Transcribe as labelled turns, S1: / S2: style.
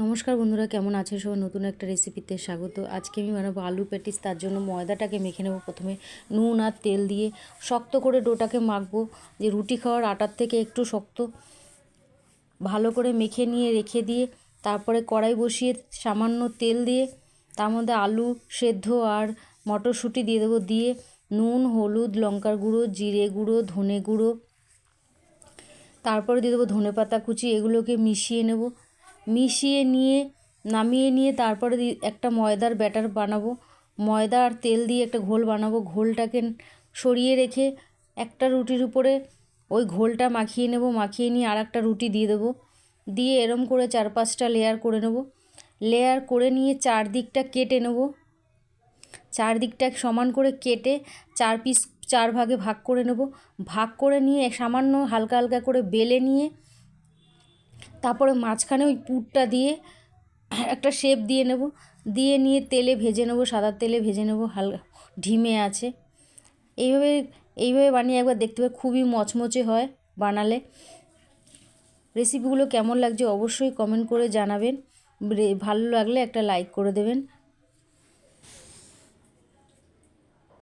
S1: নমস্কার বন্ধুরা, কেমন আছে সবাই? নতুন একটা রেসিপিতে স্বাগত। আজকে আমি বানাবো আলু প্যাটিস। তার জন্য ময়দাটাকে মেখে নেব। প্রথমে নুন আর তেল দিয়ে শক্ত করে ডোটাকে মাখবো, যে রুটি খাওয়ার আটার থেকে একটু শক্ত। ভালো করে মেখে নিয়ে রেখে দিয়ে তারপরে কড়াই বসিয়ে সামান্য তেল দিয়ে তার মধ্যে আলু সেদ্ধ আর মটরশুঁটি দিয়ে দেবো। দিয়ে নুন, হলুদ, লঙ্কার গুঁড়ো, জিরে গুঁড়ো, ধনে গুঁড়ো, তারপরে দিয়ে দেবো ধনেপাতা কুচি। এগুলোকে মিশিয়ে নেব। মিশিয়ে নিয়ে নামিয়ে নিয়ে তারপরে একটা ময়দার ব্যাটার বানাবো। ময়দা আর তেল দিয়ে একটা ঘোল বানাবো। ঘোলটাকে সরিয়ে রেখে একটা রুটির উপরে ওই ঘোলটা মাখিয়ে নেব। মাখিয়ে নিয়ে আর একটা রুটি দিয়ে দেবো। দিয়ে এরম করে 4-5টা লেয়ার করে নেব। লেয়ার করে নিয়ে চারদিকটা কেটে নেব। চারদিকটা সমান করে কেটে 4 ভাগে ভাগ করে নেব। ভাগ করে নিয়ে সামান্য হালকা হালকা করে বেলে নিয়ে তারপরে মাঝখানে ওই পুরটা দিয়ে একটা শেপ দিয়ে নেব। দিয়ে নিয়ে তেলে ভেজে নেব, সাদা তেলে ভেজে নেব হালকা ঢিমে আছে। এইভাবে এইভাবে বানিয়ে একবার দেখতে পাবে, খুবই মচমচে হয় বানালে। রেসিপিগুলো কেমন লাগছে অবশ্যই কমেন্ট করে জানাবেন। ভালো লাগলে একটা লাইক করে দেবেন।